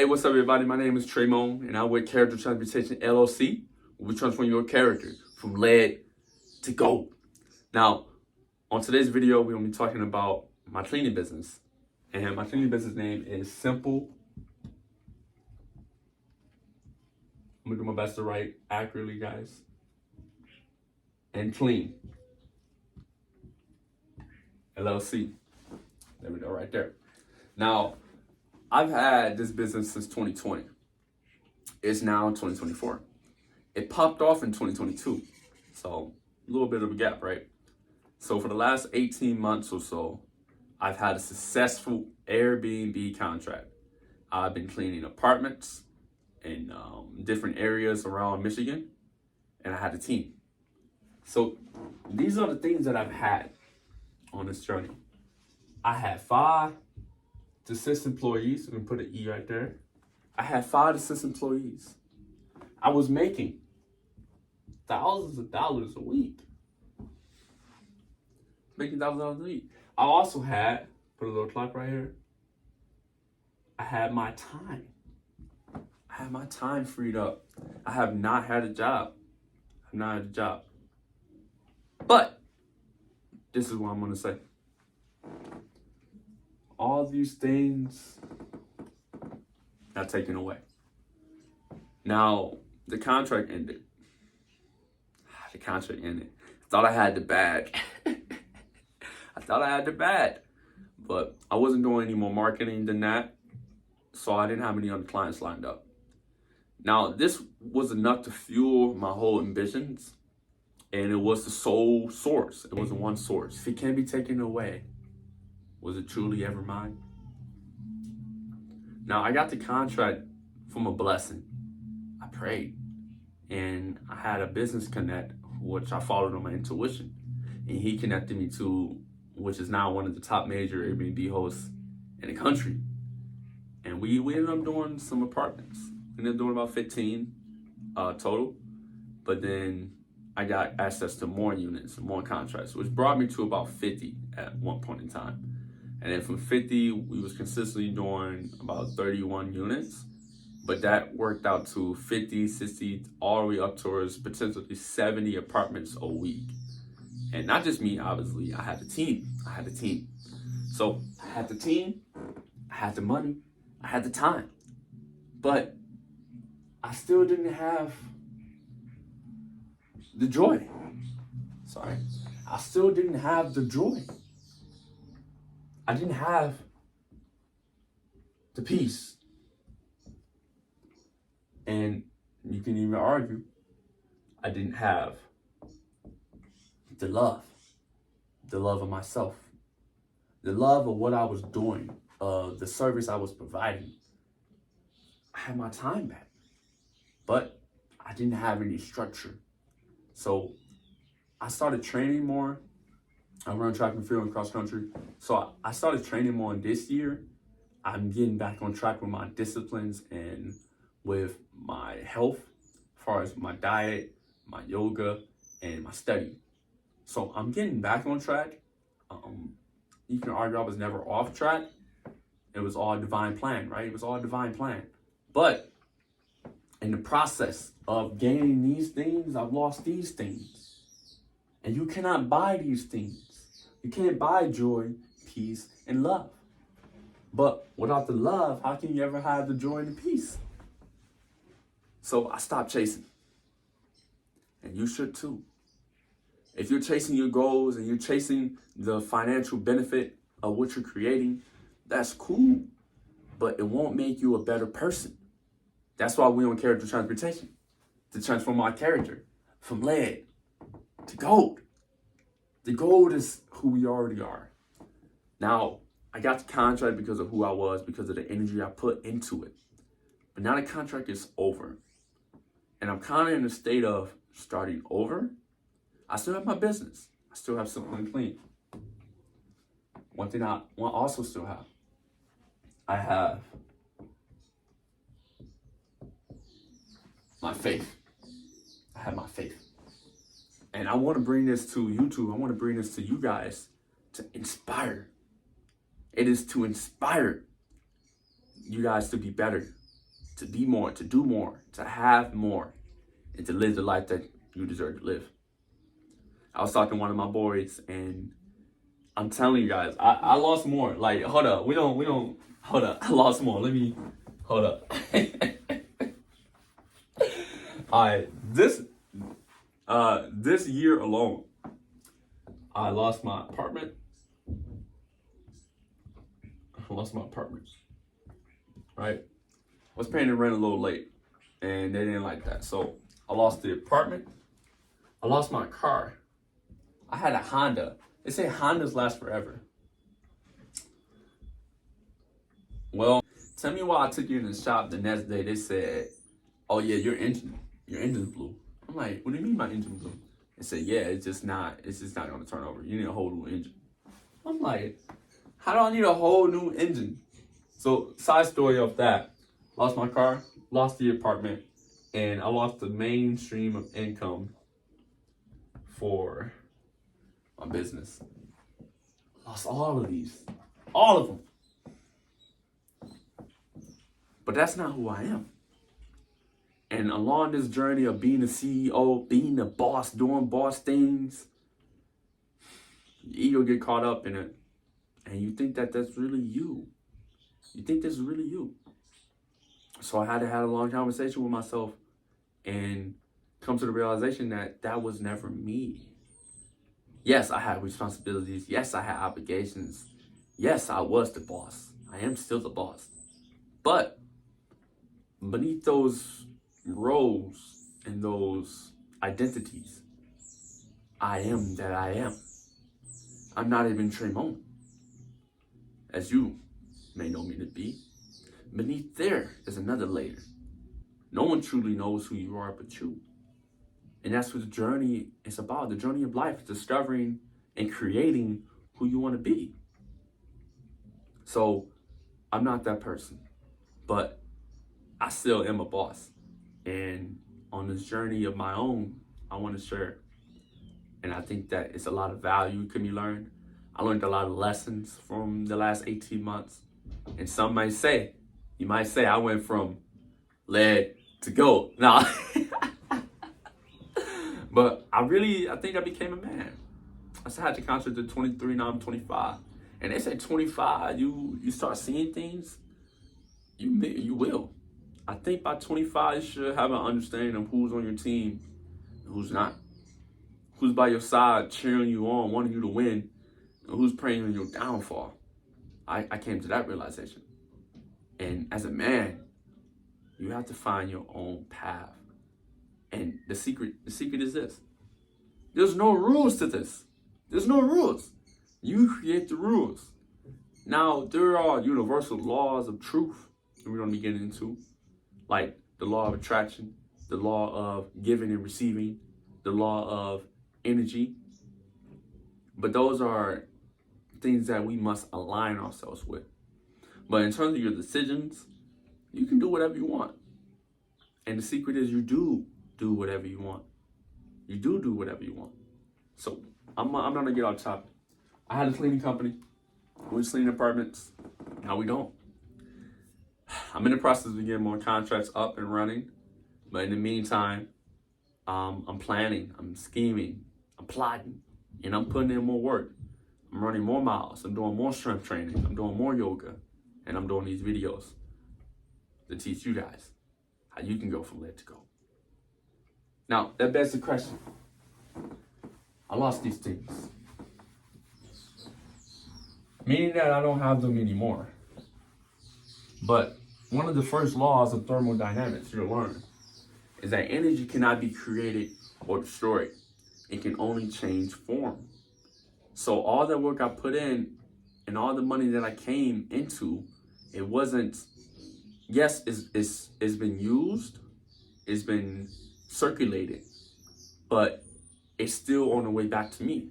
Hey, what's up, everybody? My name is Tremon, and I'm with Character Transmutation LLC. We transform your character from lead to gold. Now, on today's video, we're gonna be talking about my cleaning business, and my cleaning business name is Simple. I'm gonna do my best to write accurately, guys. And Clean LLC. There we go, right there. Now, I've had this business since 2020. It's now 2024. It popped off in 2022. So a little bit of a gap, right? So for the last 18 months or so, I've had a successful Airbnb contract. I've been cleaning apartments in different areas around Michigan, and I had a team. So these are the things that I've had on this journey. I had 5 to 6 employees. We can put an E right there. I had 5 to 6 employees. I was making thousands of dollars a week. Making thousands of dollars a week. I also had, put a little clock right here. I had my time. I had my time freed up. I have not had a job. I've not had a job. But this is what I'm gonna say. All these things got taken away. Now, the contract ended. The contract ended. I thought I had the bag. But I wasn't doing any more marketing than that, so I didn't have any other clients lined up. Now, this was enough to fuel my whole ambitions, and it was the sole source. It was the one source. If it can be taken away, was it truly ever mine? Now, I got the contract from a blessing. I prayed, and I had a business connect, which I followed on my intuition, and he connected me to, which is now one of the top major Airbnb hosts in the country. And we ended up doing some apartments. We ended up doing about 15 total, but then I got access to more units, more contracts, which brought me to about 50 at one point in time. And then from 50, we was consistently doing about 31 units, but that worked out to 50, 60, all the way up towards potentially 70 apartments a week. And not just me, obviously, I had the team. So I had the team, I had the money, I had the time, but I still didn't have the joy. I still didn't have the joy. I didn't have the peace. And you can even argue, I didn't have the love of myself, the love of what I was doing, the service I was providing. I had my time back, but I didn't have any structure. So I started training more. I run track and field and cross country. So I started training more, and this year I'm getting back on track with my disciplines and with my health, as far as my diet, my yoga, and my study. So I'm getting back on track. You can argue I was never off track. It was all a divine plan, right? It was all a divine plan. But in the process of gaining these things, I've lost these things. And you cannot buy these things. You can't buy joy, peace, and love. But without the love, how can you ever have the joy and the peace? So I stopped chasing. And you should too. If you're chasing your goals and you're chasing the financial benefit of what you're creating, that's cool. But it won't make you a better person. That's why we're on character transmutation. To transform our character from lead to gold. The gold is who we already are. Now, I got the contract because of who I was, because of the energy I put into it. But now the contract is over. And I'm kind of in a state of starting over. I still have my business. I still have Simple and Clean. One thing I also still have. I have my faith. I have my faith. And I want to bring this to YouTube. I want to bring this to you guys to inspire. It is to inspire you guys to be better. to be more, to do more, to have more, and to live the life that you deserve to live. I was talking to one of my boys, and I'm telling you guys, I lost more. Like, hold up, hold up. I lost more. Hold up. All right, this year alone, I lost my apartment. Right? I was paying the rent a little late, and they didn't like that. So I lost the apartment. I lost my car. I had a Honda. They say Hondas last forever. Well, tell me why I took you in the shop the next day. They said, "Oh yeah, your engine's blue." I'm like, "What do you mean my engine blue?" They said, "Yeah, it's just not gonna turn over. You need a whole new engine." I'm like, "How do I need a whole new engine?" So, side story of that: lost my car, lost the apartment, and I lost the main stream of income for my business. Lost all of these, all of them. But that's not who I am. And along this journey of being a CEO, being a boss, doing boss things, your ego get caught up in it, and you think that that's really you. You think this is really you. So I had to have a long conversation with myself and come to the realization that that was never me. Yes, I had responsibilities. Yes, I had obligations. Yes, I was the boss. I am still the boss. But beneath those roles and those identities, I am that I am. I'm not even Tremont, as you may know me to be. Beneath there is another layer. No one truly knows who you are but you. And that's what the journey is about. The journey of life is discovering and creating who you want to be. So I'm not that person, but I still am a boss. And on this journey of my own, I want to share. And I think that it's a lot of value can be learned. I learned a lot of lessons from the last 18 months. And some might say, you might say I went from lead to gold. Nah. But I think I became a man. I had to concentrate to 23, now I'm 25. And they say 25, you start seeing things, you will. I think by 25, you should have an understanding of who's on your team and who's not. Who's by your side, cheering you on, wanting you to win, and who's praying on your downfall. I came to that realization. And as a man, you have to find your own path. And the secret is this. There's no rules to this. There's no rules. You create the rules. Now, there are universal laws of truth that we're going to be getting into, like the law of attraction, the law of giving and receiving, the law of energy. But those are things that we must align ourselves with. But in terms of your decisions, you can do whatever you want. And the secret is you do whatever you want. You do whatever you want. So I'm not gonna get off topic. I had a cleaning company. We was cleaning apartments. Now we don't. I'm in the process of getting more contracts up and running. But in the meantime, I'm planning, I'm scheming, I'm plotting, and I'm putting in more work. I'm running more miles. I'm doing more strength training. I'm doing more yoga. And I'm doing these videos to teach you guys how you can go from lead to gold. Now, that begs the question. I lost these things, meaning that I don't have them anymore. But one of the first laws of thermodynamics you'll learn is that energy cannot be created or destroyed. It can only change form. So all the work I put in and all the money that I came into, it wasn't, yes, it's been used, it's been circulated, but it's still on the way back to me.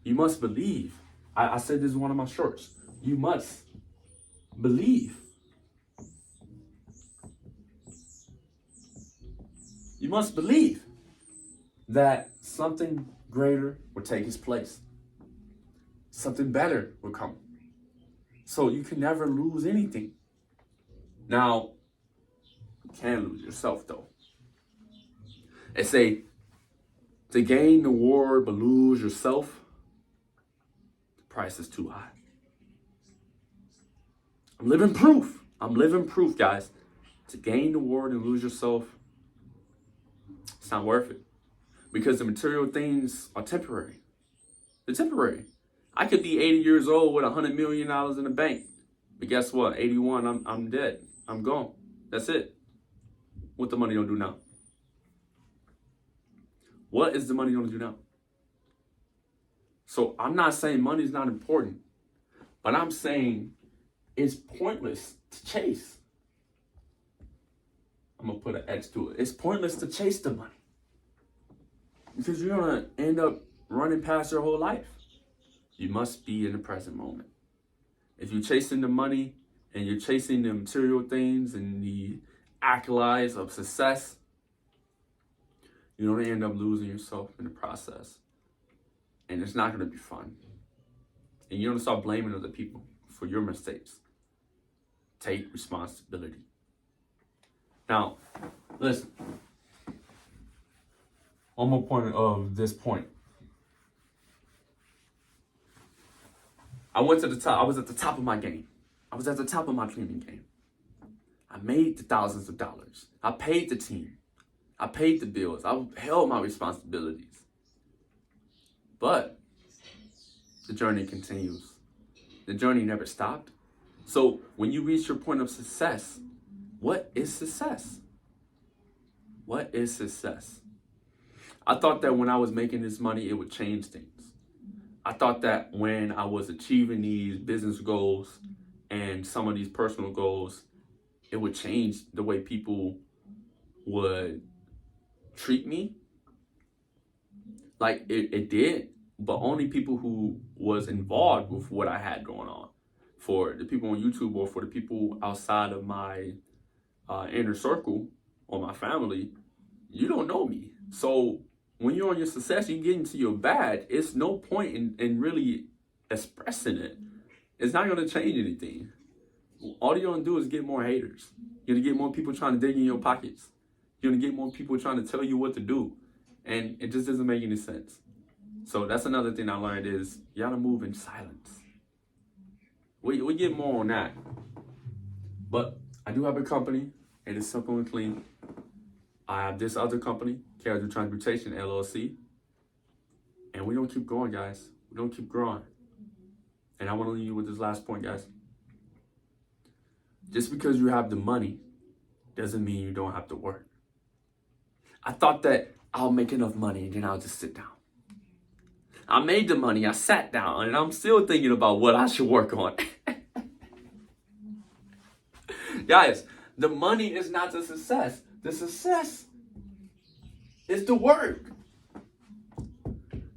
You must believe. I said this in one of my shorts. You must believe. You must believe that something greater will take its place. Something better will come. So you can never lose anything. Now, can lose yourself, though. They say to gain the world but lose yourself, the price is too high. I'm living proof. I'm living proof, guys. To gain the world and lose yourself, it's not worth it. Because the material things are temporary. They're temporary. I could be 80 years old with $100 million in the bank. But guess what? 81, I'm dead. I'm gone. That's it. What the money gonna do now? What is the money gonna do now? So I'm not saying money is not important, but I'm saying it's pointless to chase. I'm gonna put an X to it. It's pointless to chase the money because you're gonna end up running past your whole life. You must be in the present moment. If you're chasing the money and you're chasing the material things and the accolades of success, you're gonna end up losing yourself in the process. And it's not gonna be fun. And you're gonna start blaming other people for your mistakes. Take responsibility. Now, listen. One more point of this point. I went to the top. I was at the top of my game. I was at the top of my dreaming game. I made the thousands of dollars. I paid the team. I paid the bills. I held my responsibilities. But the journey continues. The journey never stopped. So when you reach your point of success, what is success? What is success? I thought that when I was making this money, it would change things. I thought that when I was achieving these business goals and some of these personal goals, it would change the way people would treat me. Like it did, but only people who was involved with what I had going on. For the people on YouTube or for the people outside of my inner circle or my family, you don't know me. So when you're on your success, you get into your bad, it's no point in really expressing it. It's not going to change anything. All you're going to do is get more haters. You're going to get more people trying to dig in your pockets. You're going to get more people trying to tell you what to do. And it just doesn't make any sense. So that's another thing I learned is you got to move in silence. We get more on that. But I do have a company. It is simple and clean. I have this other company, Carriage Transportation LLC. And we don't keep growing, guys. We don't keep growing. And I want to leave you with this last point, guys. Just because you have the money doesn't mean you don't have to work. I thought that I'll make enough money and then I'll just sit down. I made the money, I sat down, and I'm still thinking about what I should work on. Guys, the money is not the success. The success is the work.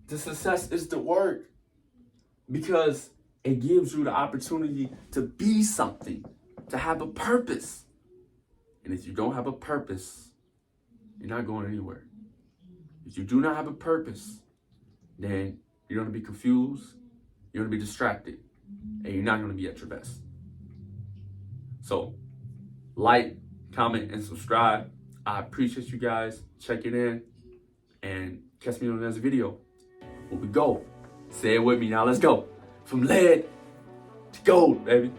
The success is the work. Because it gives you the opportunity to be something, to have a purpose. And if you don't have a purpose, you're not going anywhere. If you do not have a purpose, then you're going to be confused, you're going to be distracted, and you're not going to be at your best. So, like, comment, and subscribe. I appreciate you guys checking in, and catch me on the next video. Here we go. Say it with me now. Let's go. From lead to gold, baby.